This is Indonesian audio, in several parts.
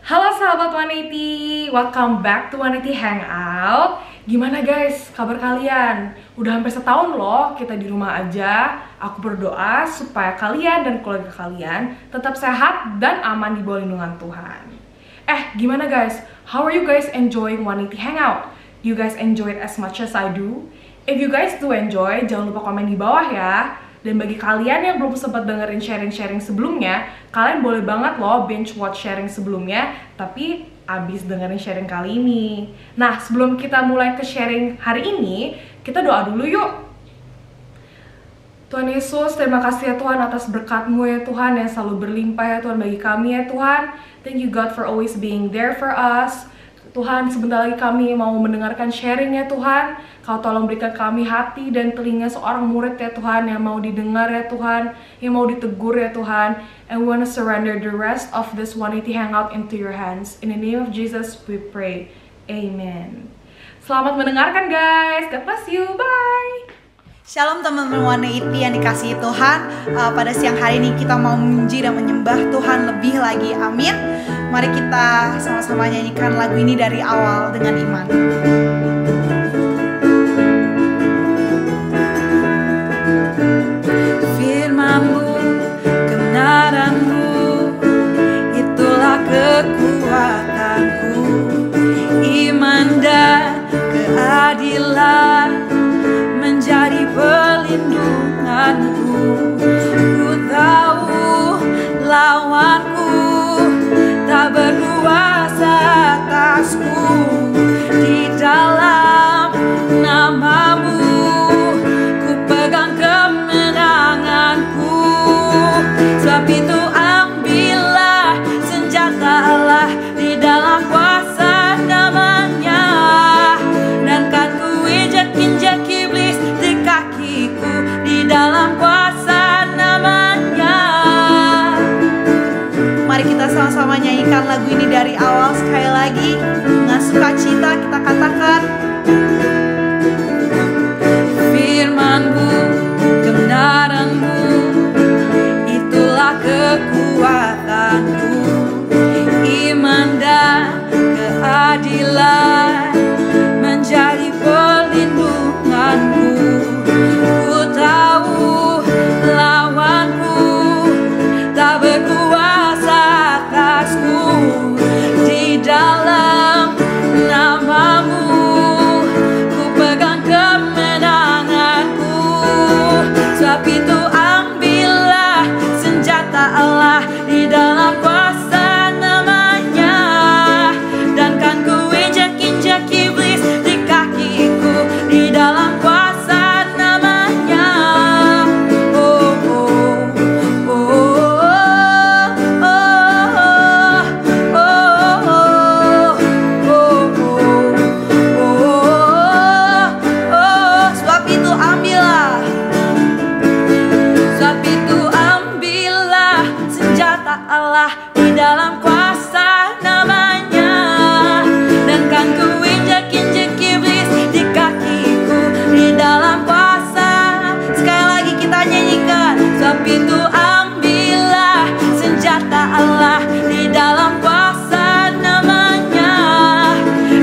Halo sahabat 180, welcome back to 180 Hangout. Gimana guys, kabar kalian? Udah hampir setahun loh kita di rumah aja. Aku berdoa supaya kalian dan keluarga kalian tetap sehat dan aman di bawah lindungan Tuhan. Gimana guys? How are you guys enjoying 180 Hangout? Do you guys enjoy it as much as I do? If you guys do enjoy, jangan lupa komen di bawah ya. Dan bagi kalian yang belum sempat dengerin sharing-sharing sebelumnya, kalian boleh banget loh binge watch sharing sebelumnya, tapi abis dengerin sharing kali ini. Nah, sebelum kita mulai ke sharing hari ini, kita doa dulu yuk. Tuhan Yesus, terima kasih ya Tuhan atas berkat-Mu ya Tuhan yang selalu berlimpah ya Tuhan bagi kami ya Tuhan. Thank you God for always being there for us. Tuhan, sebentar lagi kami mau mendengarkan sharing ya Tuhan. Kau tolong berikan kami hati dan telinga seorang murid ya Tuhan, yang mau didengar ya Tuhan, yang mau ditegur ya Tuhan. And we want to surrender the rest of this 180 Hangout into your hands. In the name of Jesus we pray. Amen. Selamat mendengarkan guys. God bless you. Bye. Shalom teman-teman 180 yang dikasihi Tuhan. Pada siang hari ini kita mau memuji dan menyembah Tuhan lebih lagi. Amin. Mari kita sama-sama nyanyikan lagu ini dari awal dengan iman. Firman-Mu, kebenaran-Mu, itulah kekuatanku. Iman dan keadilan menjadi perlindunganku. Ku tahu lawanku tak berkuasa atasku. Di dalam nama-Mu ku pegang kemenanganku. Sebab itu ambillah senjata Allah di dalam kuasa namanya, dan kan ku injak-injak iblis di kakiku di dalam kuasa namanya. Mari kita sama-sama nyanyikan lagu ini dari awal sekali lagi. Dengan sukacita kita katakan, firman-Mu, kebenaran-Mu, itulah kekuatanku. Iman dan keadilan menjadi perlindunganku. Ku tahu lawanku tak berkuasa atasku. Di dalam nama-Mu ku pegang kemenanganku. Sebab itu ambillah senjata Allah di dalam kuasa namanya, dan kan ku injak-injak iblis di kakiku di dalam kuasa namanya. Oh, oh, oh, oh, oh, oh, oh. Sebab itu ambillah, sebab itu ambillah senjata Allah di dalam kuasa namanya, dan kan ku injak-injak iblis di kakiku di dalam kuasa. Sekali lagi kita nyanyikan, sebab itu ambillah senjata Allah di dalam kuasa namanya,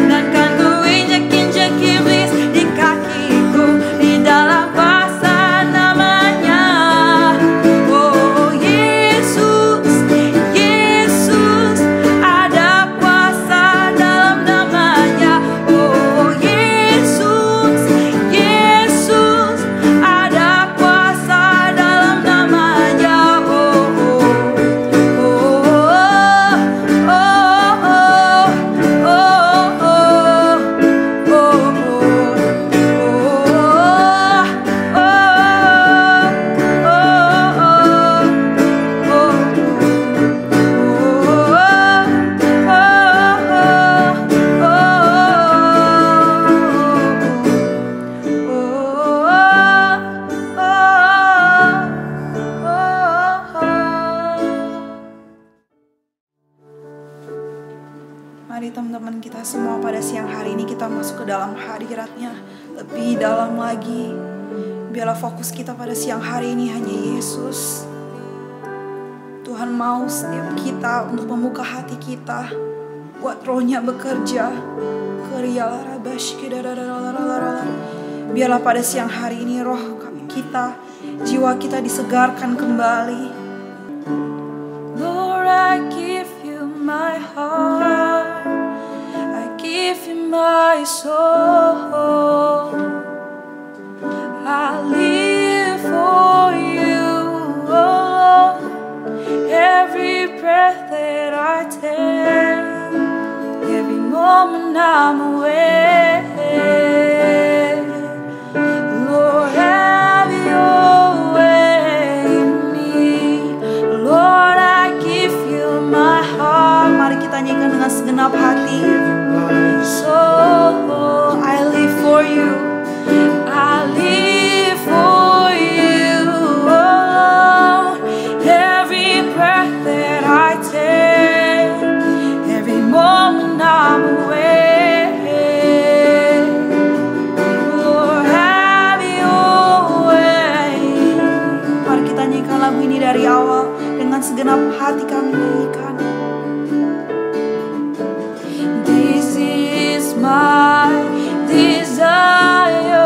dan kan ku injak-injak iblis di kakiku di dalam kuasa namanya. Oh Yesus, Yesus, ada kuasa dalam namanya. Oh Yesus, Yesus, ada kuasa dalam namanya. Oh, oh, oh, oh, oh, oh, Mari teman-teman kita semua pada siang hari ini kita masuk ke dalam hadirat-Nya lebih dalam lagi. Biarlah fokus kita pada siang hari ini hanya Yesus. Tuhan Tuhan mau setiap kita untuk membuka hati kita, buat rohnya bekerja. Biarlah pada siang hari ini roh kita, jiwa kita disegarkan kembali. Lord, I give you my heart, I give you my soul, I live for you, oh Lord. Every breath that I take, every moment I'm awake, Lord, have your way in me. Lord, I give you my heart. Mari kita nyanyikan dengan segenap hati. So I live for you, I live for you, oh Lord. Every breath that I take, every moment I'm awake, Lord, have your way. Mari kita nyanyikan lagu ini dari awal dengan segenap hati kami nyanyikan. This is my desire,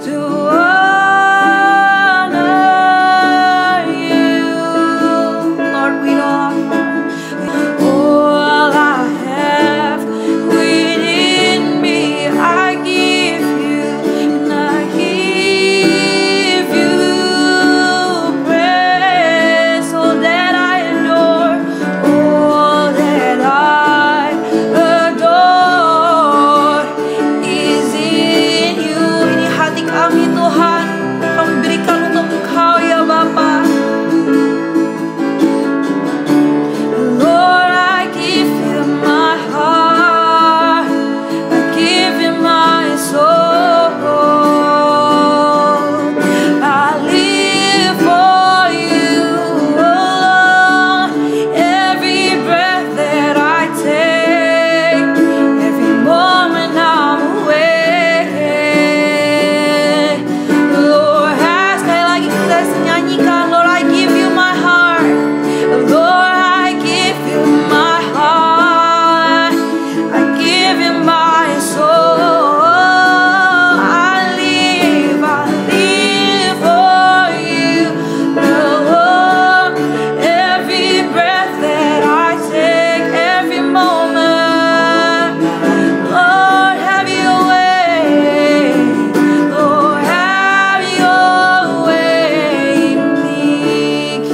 to honor you, Lord, with all I have within me. I give you, and I give you praise. All that I adore, all that I adore is in you. Ini hati kami Tuhan, kami berikan untuk Engkau ya Bapa. Lord, I give you my heart, I give you my soul, I live for you, oh Lord. Every breath that I take, every moment I'm awake, Lord, sekali lagi kita nyanyikan, Lord, I give you my heart, Lord, I give you my heart, I give you my soul, I live for you, Lord. Every breath that I take, every moment, Lord, have your way, Lord, have your way in me.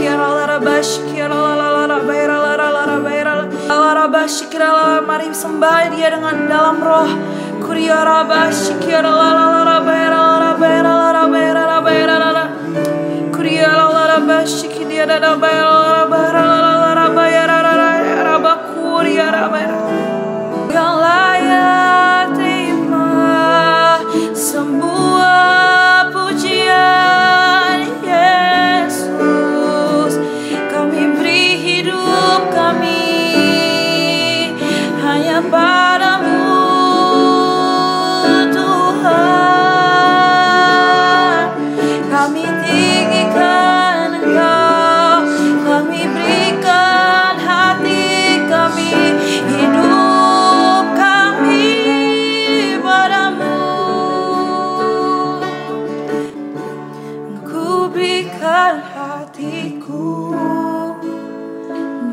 Mari sembah Dia dengan dalam roh. Yang layak terima semua pujian, Yesus. Kami beri hidup kami hanya padamu, Tuhan. Kami tinggikan Engkau, kami berikan hati kami, hidup kami padamu. Ku berikan hatiku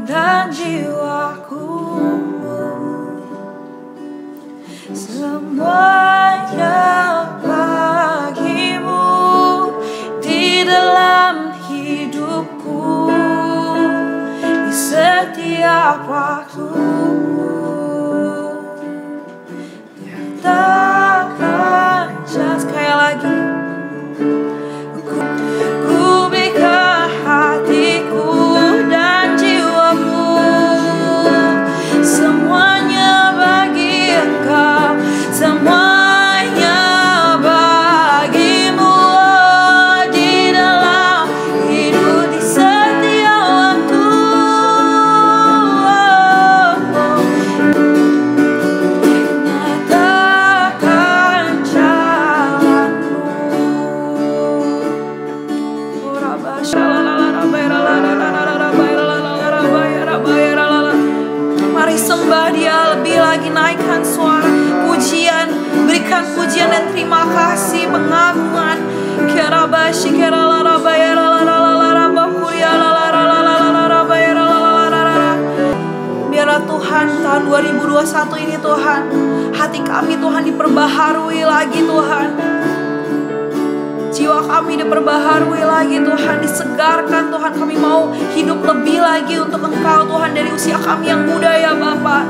dan jiwaku, semuanya bagimu di dalam hidupku, di setiap waktu. Takkan sekali lagi, ku berikan hatiku dan jiwaku, semuanya bagi Engkau, semuanya bagimu, di dalam hidup, di setiap waktu. terima kasih, pengagungan. Kerabashi keralarabaya ralaralararabakuria ralaralararabaya ralaralarara. Biarlah Tuhan, tahun 2021 ini Tuhan, hati kami Tuhan diperbaharui lagi Tuhan. Jiwa kami diperbaharui lagi Tuhan, disegarkan Tuhan. Kami mau hidup lebih lagi untuk Engkau Tuhan, dari usia kami yang muda ya Bapa.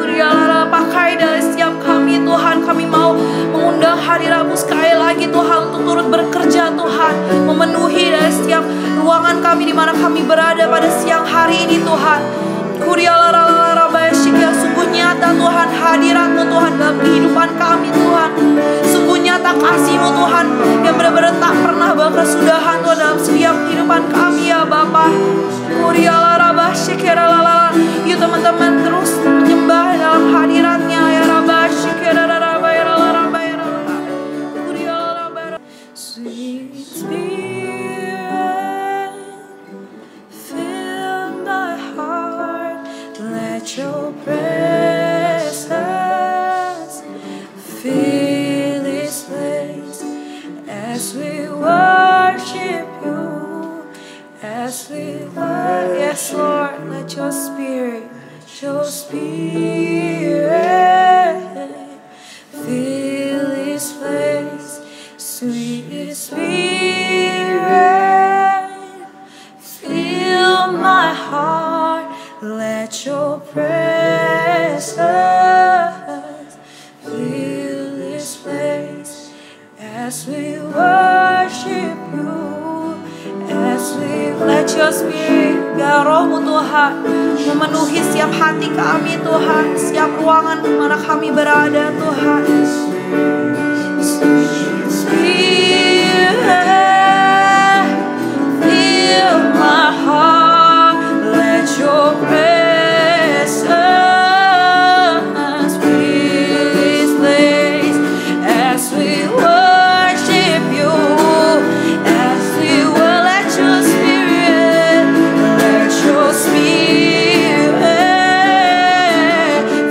Kurialara, pakai dari setiap kami Tuhan. Kami mau mengundang hari Rabu sekali lagi Tuhan, untuk turut bekerja Tuhan, memenuhi dari setiap ruangan kami di mana kami berada pada siang hari ini Tuhan. Kurialara, sungguh nyata Tuhan hadirat-Mu Tuhan dalam kehidupan kami Tuhan. Sungguh nyata kasih-Mu Tuhan yang benar-benar tak pernah berkesudahan Tuhan dalam setiap kehidupan kami ya Bapa. Yuk teman-teman terus menyembah dalam hadirat-Nya ya Rabba. Sweet Spirit, fill my heart, let Your presence fill this place as we worship You, as we worship. Yes, Lord, let Your Spirit fill this place. Sweet Spirit, fill my heart, let Your presence fill this place as we worship You, as we let Your Spirit, biar Roh-Mu Tuhan memenuhi setiap hati kami Tuhan, setiap ruangan di mana kami berada Tuhan. Spirit, fill my heart, let Your presence fill this place as we worship You, as we will let Your Spirit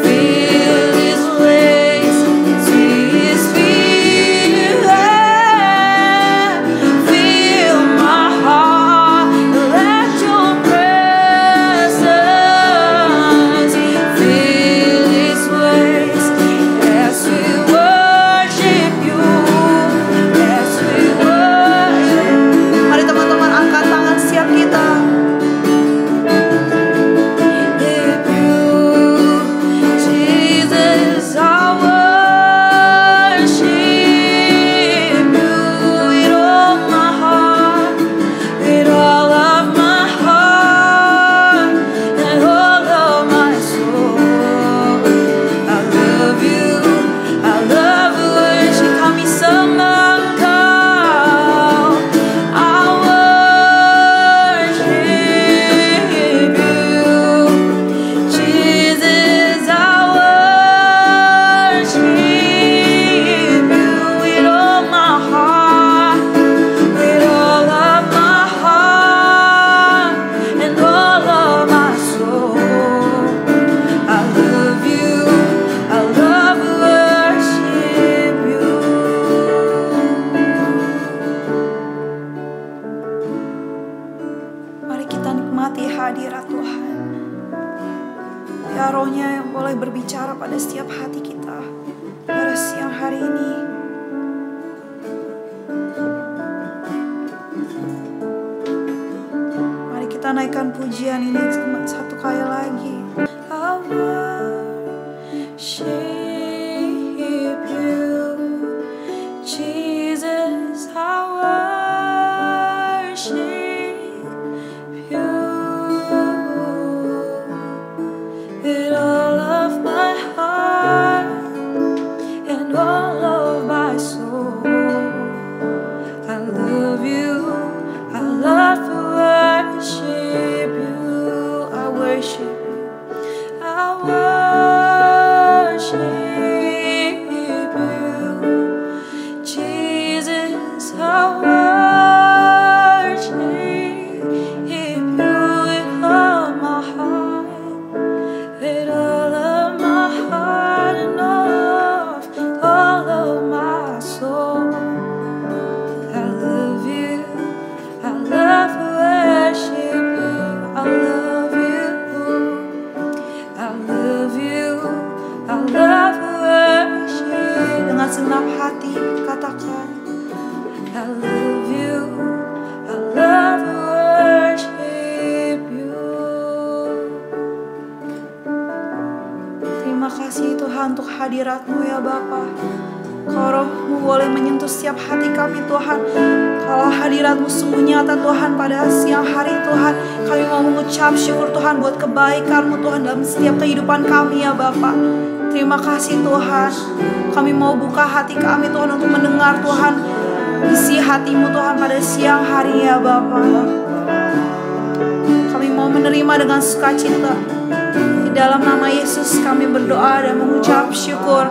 fill this place. Sweet Spirit, fill my heart, let Your presence fill this place as we worship You, as we worship. Mari teman-teman angkat tangan siap kita. Jesus, I worship You with all my heart, with all of my heart, and all of my soul. I love You, I love worship. Kami sembah Engkau, I worship You. Jesus, I worship You with all my heart, with all of my heart, and all of my soul. I love You, I love worship You. Mari kita nikmati hadirat Tuhan. Ya Roh-Nya yang boleh berbicara pada setiap hati kita pada siang hari ini. Mari kita naikkan pujian ini satu kali lagi. I worship You, Jesus, I worship You with all of my heart and all of my soul. I love You, I love to worship You, I kasih Tuhan untuk hadirat-Mu ya Bapa. Kalau Roh-Mu boleh menyentuh setiap hati kami Tuhan. Kalau hadirat-Mu sungguh nyata Tuhan pada siang hari Tuhan, kami mau mengucap syukur Tuhan buat kebaikan-Mu Tuhan dalam setiap kehidupan kami ya Bapa. Terima kasih Tuhan. Kami mau buka hati kami Tuhan untuk mendengar Tuhan isi hati-Mu Tuhan pada siang hari ya Bapa. Kami mau menerima dengan sukacita. Di dalam nama Yesus kami berdoa dan mengucap syukur.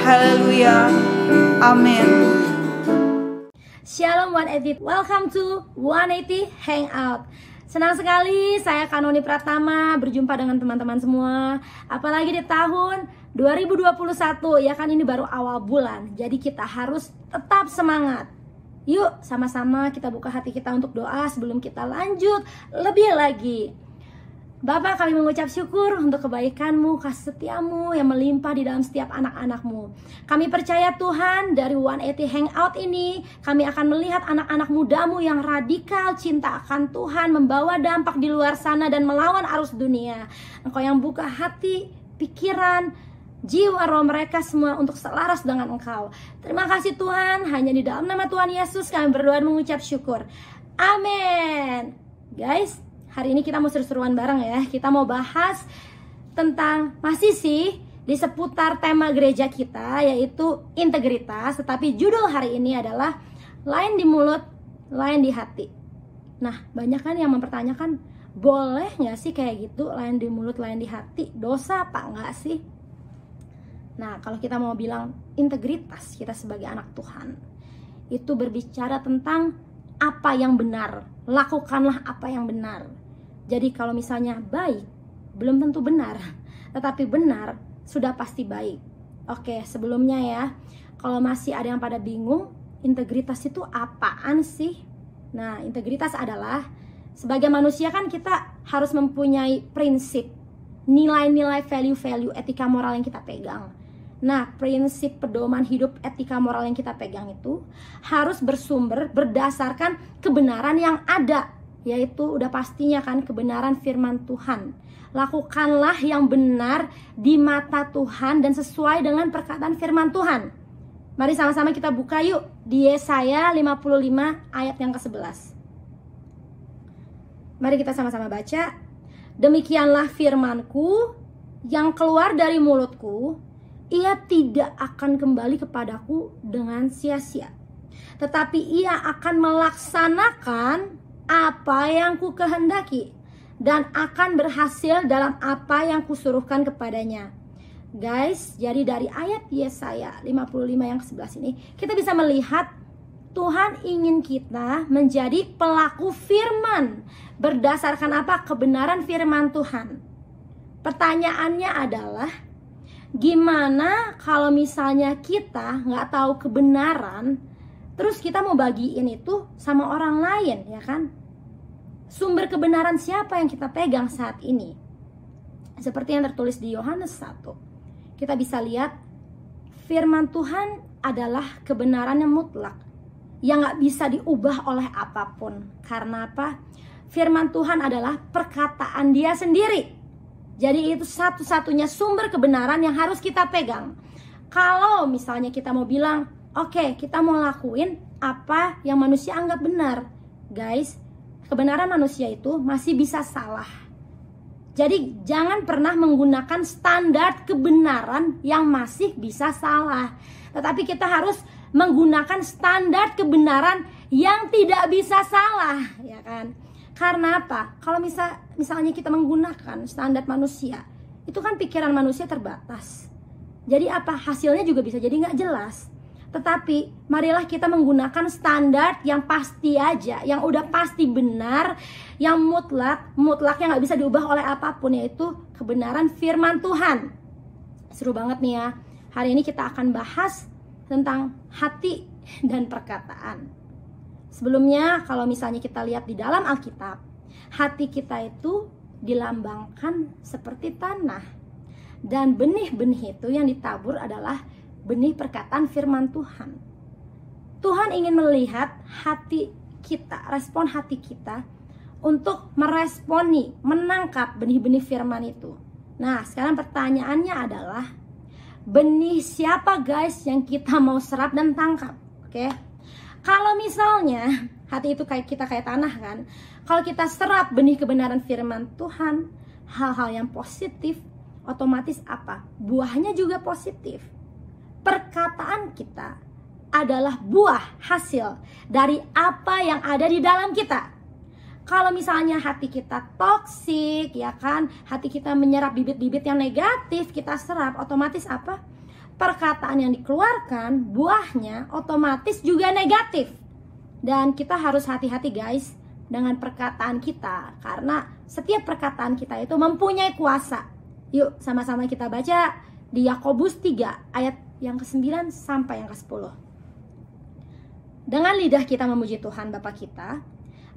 Haleluya. Amin. Shalom 180, welcome to 180 Hangout. Senang sekali saya Kanoni Pratama berjumpa dengan teman-teman semua. Apalagi di tahun 2021, ya kan, ini baru awal bulan. Jadi kita harus tetap semangat. Yuk sama-sama kita buka hati kita untuk doa sebelum kita lanjut lebih lagi. Bapa, kami mengucap syukur untuk kebaikan-Mu, kasih setia-Mu yang melimpah di dalam setiap anak-anak-Mu. Kami percaya Tuhan, dari 180 Hangout ini kami akan melihat anak-anak muda-Mu yang radikal cinta akan Tuhan, membawa dampak di luar sana dan melawan arus dunia. Engkau yang buka hati, pikiran, jiwa, roh mereka semua untuk selaras dengan Engkau. Terima kasih Tuhan, hanya di dalam nama Tuhan Yesus kami berdoa dan mengucap syukur. Amin. Guys, hari ini kita mau seru-seruan bareng ya. Kita mau bahas tentang masih sih di seputar tema gereja kita, yaitu integritas. Tetapi judul hari ini adalah lain di mulut, lain di hati. Nah, banyak kan yang mempertanyakan, boleh gak sih kayak gitu, lain di mulut, lain di hati? Dosa apa enggak sih? Nah, kalau kita mau bilang integritas kita sebagai anak Tuhan, itu berbicara tentang apa yang benar. Lakukanlah apa yang benar. Jadi kalau misalnya baik, belum tentu benar. Tetapi benar, sudah pasti baik. Oke, sebelumnya ya, kalau masih ada yang pada bingung, integritas itu apaan sih? Nah, integritas adalah, sebagai manusia kan kita harus mempunyai prinsip, nilai-nilai, value-value, etika moral yang kita pegang. Nah, prinsip pedoman hidup etika moral yang kita pegang itu harus bersumber berdasarkan kebenaran yang ada, yaitu udah pastinya kan kebenaran firman Tuhan. Lakukanlah yang benar di mata Tuhan dan sesuai dengan perkataan firman Tuhan. Mari sama-sama kita buka yuk di Yesaya 55 ayat yang ke-11. Mari kita sama-sama baca. Demikianlah firman-Ku yang keluar dari mulutku, ia tidak akan kembali kepadaku dengan sia-sia, tetapi ia akan melaksanakan apa yang ku kehendaki dan akan berhasil dalam apa yang kusuruhkan kepadanya. Guys, jadi dari ayat Yesaya 55 yang ke-11 ini kita bisa melihat Tuhan ingin kita menjadi pelaku firman. Berdasarkan apa? Kebenaran firman Tuhan. Pertanyaannya adalah, gimana kalau misalnya kita nggak tahu kebenaran, terus kita mau bagiin itu sama orang lain, ya kan? Sumber kebenaran siapa yang kita pegang saat ini? Seperti yang tertulis di Yohanes 1. Kita bisa lihat firman Tuhan adalah kebenaran yang mutlak, yang nggak bisa diubah oleh apapun. Karena apa? Firman Tuhan adalah perkataan Dia sendiri. Jadi itu satu-satunya sumber kebenaran yang harus kita pegang. Kalau misalnya kita mau bilang, oke, kita mau lakuin apa yang manusia anggap benar. Guys, kebenaran manusia itu masih bisa salah. Jadi jangan pernah menggunakan standar kebenaran yang masih bisa salah. Tetapi kita harus menggunakan standar kebenaran yang tidak bisa salah, ya kan? Karena apa? Kalau misalnya kita menggunakan standar manusia, itu kan pikiran manusia terbatas. Jadi apa? Hasilnya juga bisa jadi nggak jelas. Tetapi marilah kita menggunakan standar yang pasti aja, yang udah pasti benar, yang mutlak yang nggak bisa diubah oleh apapun, yaitu kebenaran firman Tuhan. Seru banget nih ya. Hari ini kita akan bahas tentang hati dan perkataan. Sebelumnya, kalau misalnya kita lihat di dalam Alkitab, hati kita itu dilambangkan seperti tanah. Dan benih-benih itu yang ditabur adalah benih perkataan firman Tuhan. Tuhan ingin melihat hati kita, respon hati kita untuk meresponi, menangkap benih-benih firman itu. Nah, sekarang pertanyaannya adalah benih siapa guys yang kita mau serap dan tangkap? Oke. Kalau misalnya hati itu kayak tanah kan. Kalau kita serap benih kebenaran firman Tuhan, hal-hal yang positif, otomatis apa? Buahnya juga positif. Perkataan kita adalah buah hasil dari apa yang ada di dalam kita. Kalau misalnya hati kita toksik, ya kan, hati kita menyerap bibit-bibit yang negatif, kita serap, otomatis apa? Perkataan yang dikeluarkan, buahnya otomatis juga negatif. Dan kita harus hati-hati guys dengan perkataan kita, karena setiap perkataan kita itu mempunyai kuasa. Yuk sama-sama kita baca di Yakobus 3 ayat yang ke-9 sampai yang ke-10. Dengan lidah kita memuji Tuhan Bapa kita,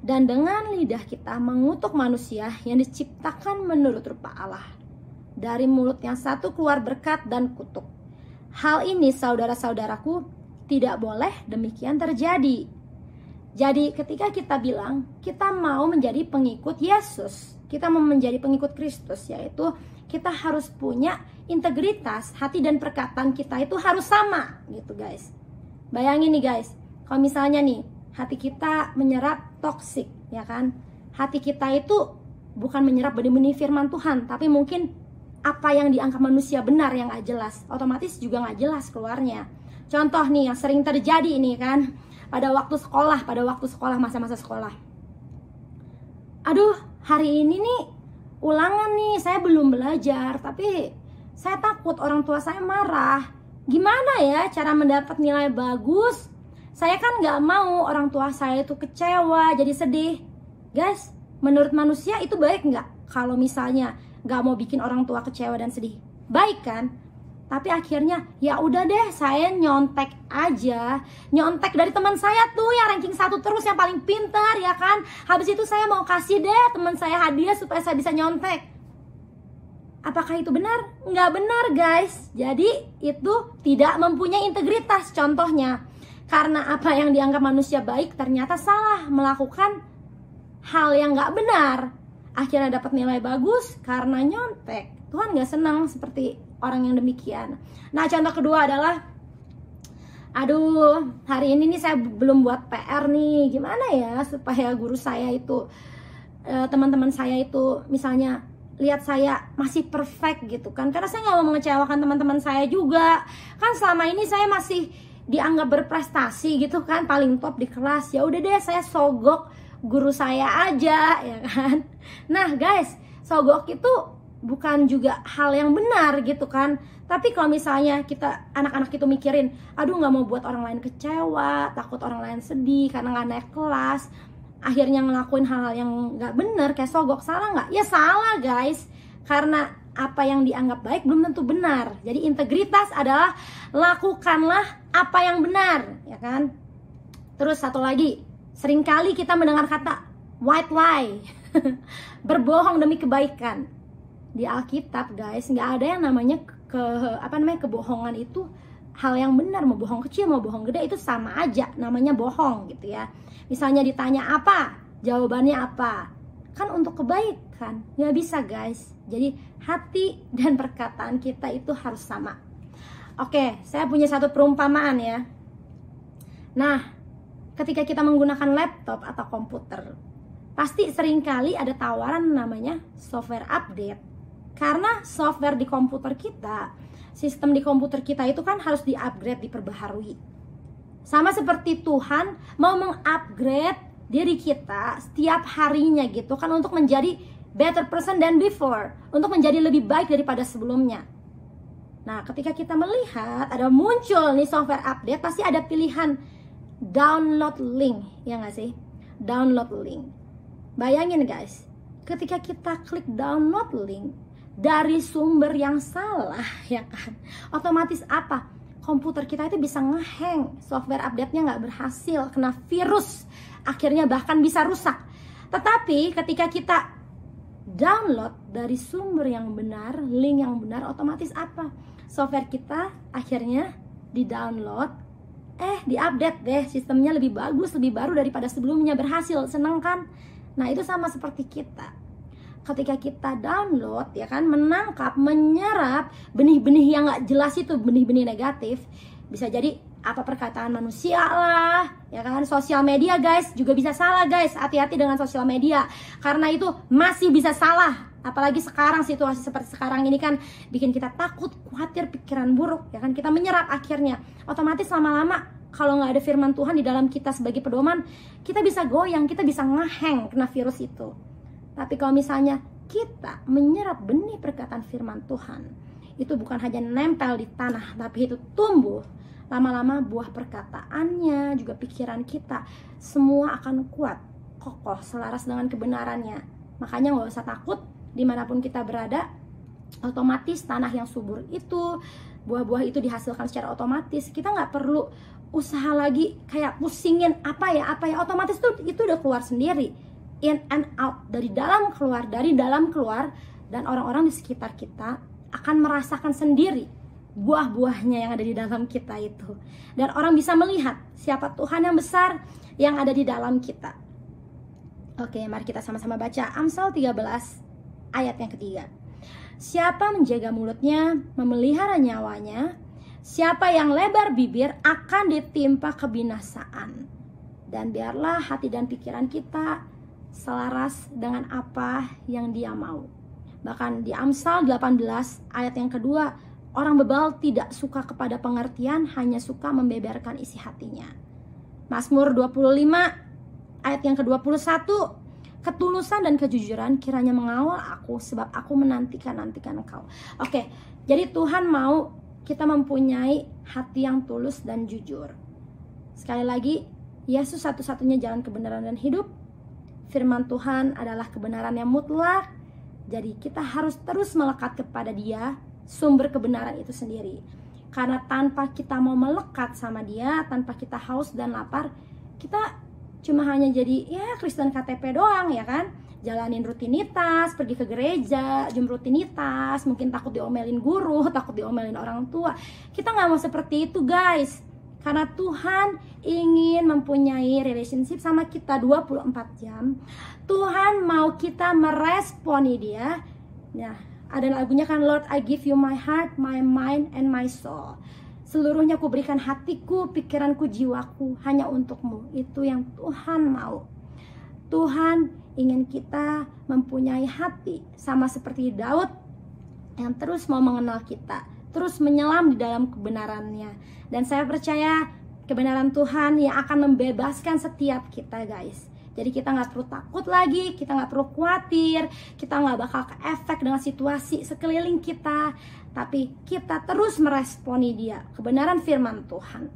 dan dengan lidah kita mengutuk manusia yang diciptakan menurut rupa Allah. Dari mulut yang satu keluar berkat dan kutuk. Hal ini saudara-saudaraku tidak boleh demikian terjadi. Jadi ketika kita bilang kita mau menjadi pengikut Yesus, kita mau menjadi pengikut Kristus, yaitu kita harus punya integritas, hati dan perkataan kita itu harus sama gitu guys. Bayangin nih guys, kalau misalnya nih hati kita menyerap toksik, ya kan? Hati kita itu bukan menyerap benih-benih firman Tuhan, tapi mungkin apa yang dianggap manusia benar yang gak jelas, otomatis juga gak jelas keluarnya. Contoh nih yang sering terjadi ini kan, pada waktu sekolah, masa-masa sekolah. Aduh, hari ini nih ulangan nih, saya belum belajar, tapi saya takut orang tua saya marah. Gimana ya cara mendapat nilai bagus? Saya kan gak mau orang tua saya itu kecewa, jadi sedih. Guys, menurut manusia itu baik gak? Kalau misalnya gak mau bikin orang tua kecewa dan sedih, baik kan? Tapi akhirnya ya udah deh, saya nyontek aja. Nyontek dari teman saya tuh yang ranking 1 terus, yang paling pintar, ya kan? Habis itu saya mau kasih deh teman saya hadiah supaya saya bisa nyontek. Apakah itu benar? Nggak benar guys. Jadi itu tidak mempunyai integritas. Contohnya, karena apa yang dianggap manusia baik ternyata salah, melakukan hal yang nggak benar, akhirnya dapat nilai bagus karena nyontek. Tuhan nggak senang seperti orang yang demikian. Nah, contoh kedua adalah, aduh, hari ini nih saya belum buat PR nih, gimana ya supaya guru saya itu, teman-teman saya itu misalnya lihat saya masih perfect gitu kan, karena saya nggak mau mengecewakan teman-teman saya juga kan. Selama ini saya masih dianggap berprestasi gitu kan, paling top di kelas. Ya udah deh, saya sogok guru saya aja, ya kan. Nah guys, sogok itu bukan juga hal yang benar gitu kan. Tapi kalau misalnya kita anak-anak itu mikirin, aduh nggak mau buat orang lain kecewa, takut orang lain sedih karena nggak naik kelas, akhirnya ngelakuin hal-hal yang nggak benar kayak sogok, salah nggak? Ya salah guys, karena apa yang dianggap baik belum tentu benar. Jadi integritas adalah lakukanlah apa yang benar, ya kan. Terus satu lagi, seringkali kita mendengar kata white lie, berbohong demi kebaikan. Di Alkitab guys, nggak ada yang namanya kebohongan itu hal yang benar. Mau bohong kecil mau bohong gede itu sama aja, namanya bohong gitu ya. Misalnya ditanya apa, jawabannya apa, kan untuk kebaikan. Nggak bisa guys. Jadi hati dan perkataan kita itu harus sama. Oke, saya punya satu perumpamaan ya. Nah, ketika kita menggunakan laptop atau komputer, pasti seringkali ada tawaran namanya software update. Karena software di komputer kita, sistem di komputer kita itu kan harus di-upgrade, diperbaharui. Sama seperti Tuhan mau meng-upgrade diri kita setiap harinya gitu kan, untuk menjadi better person than before, untuk menjadi lebih baik daripada sebelumnya. Nah, ketika kita melihat ada muncul nih software update, pasti ada pilihan download link, ya nggak sih? Download link. Bayangin guys, ketika kita klik download link dari sumber yang salah, ya kan, otomatis apa? Komputer kita itu bisa ngehang, software update-nya nggak berhasil, kena virus, akhirnya bahkan bisa rusak. Tetapi ketika kita download dari sumber yang benar, link yang benar, otomatis apa? Software kita akhirnya di-download, di-update deh, sistemnya lebih bagus, lebih baru daripada sebelumnya, berhasil, seneng kan? Nah, itu sama seperti kita. ketika kita download, ya kan, menangkap, menyerap benih-benih yang gak jelas itu, benih-benih negatif. Bisa jadi apa perkataan manusia lah, ya kan, sosial media guys juga bisa salah guys. Hati-hati dengan sosial media, karena itu masih bisa salah. Apalagi sekarang, situasi seperti sekarang ini kan bikin kita takut, khawatir, pikiran buruk, ya kan, kita menyerap akhirnya. Otomatis lama-lama kalau nggak ada firman Tuhan di dalam kita sebagai pedoman, kita bisa goyang, kita bisa ngeheng kena virus itu. Tapi kalau misalnya kita menyerap benih perkataan firman Tuhan, itu bukan hanya nempel di tanah, tapi itu tumbuh. Lama-lama buah perkataannya, juga pikiran kita, semua akan kuat, kokoh, selaras dengan kebenarannya. Makanya nggak usah takut, dimanapun kita berada, otomatis tanah yang subur itu, buah-buah itu dihasilkan secara otomatis. Kita nggak perlu usaha lagi kayak pusingin apa ya, otomatis itu udah keluar sendiri, in and out, dari dalam keluar, dan orang-orang di sekitar kita akan merasakan sendiri buah-buahnya yang ada di dalam kita itu, dan orang bisa melihat siapa Tuhan yang besar yang ada di dalam kita. Oke, mari kita sama-sama baca Amsal 13 ayat yang ketiga. Siapa menjaga mulutnya, memelihara nyawanya. Siapa yang lebar bibir akan ditimpa kebinasaan. Dan biarlah hati dan pikiran kita selaras dengan apa yang Dia mau. Bahkan di Amsal 18 ayat yang kedua, orang bebal tidak suka kepada pengertian, hanya suka membeberkan isi hatinya. Mazmur 25 ayat yang ke-21, ketulusan dan kejujuran kiranya mengawal aku, sebab aku menantikan engkau. Oke, jadi Tuhan mau kita mempunyai hati yang tulus dan jujur. Sekali lagi, Yesus satu-satunya jalan kebenaran dan hidup. Firman Tuhan adalah kebenaran yang mutlak. Jadi kita harus terus melekat kepada Dia, sumber kebenaran itu sendiri. Karena tanpa kita mau melekat sama Dia, tanpa kita haus dan lapar, kita cuma hanya jadi ya Kristen KTP doang, ya kan, jalanin rutinitas, pergi ke gereja, rutinitas, mungkin takut diomelin guru, takut diomelin orang tua. Kita nggak mau seperti itu guys, karena Tuhan ingin mempunyai relationship sama kita 24 jam. Tuhan mau kita meresponi Dia. Nah, ada lagunya kan, Lord I give you my heart, my mind, and my soul. Seluruhnya ku berikan hatiku, pikiranku, jiwaku hanya untukmu. Itu yang Tuhan mau. Tuhan ingin kita mempunyai hati sama seperti Daud yang terus mau mengenal kita, terus menyelam di dalam kebenarannya. Dan saya percaya kebenaran Tuhan yang akan membebaskan setiap kita guys. Jadi kita nggak perlu takut lagi, kita nggak perlu khawatir, kita nggak bakal keefek dengan situasi sekeliling kita. Tapi kita terus meresponi Dia, kebenaran firman Tuhan.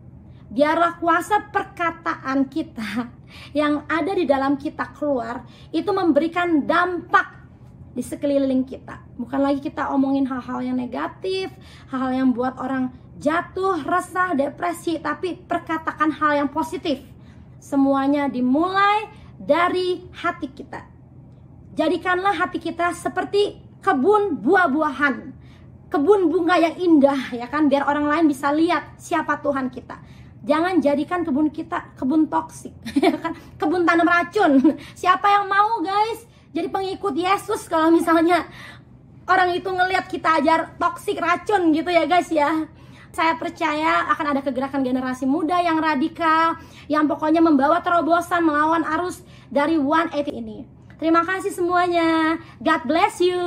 Biarlah kuasa perkataan kita yang ada di dalam kita keluar, itu memberikan dampak di sekeliling kita. Bukan lagi kita omongin hal-hal yang negatif, hal-hal yang buat orang jatuh, resah, depresi, tapi perkatakan hal yang positif. Semuanya dimulai dari hati kita. Jadikanlah hati kita seperti kebun buah-buahan, kebun bunga yang indah, ya kan, biar orang lain bisa lihat siapa Tuhan kita. Jangan jadikan kebun kita kebun toksik, ya kan, kebun tanam racun. Siapa yang mau guys jadi pengikut Yesus kalau misalnya orang itu ngelihat kita ajar toksik, racun gitu ya guys ya. Saya percaya akan ada kegerakan generasi muda yang radikal, yang pokoknya membawa terobosan melawan arus dari 180 ini. Terima kasih semuanya. God bless you.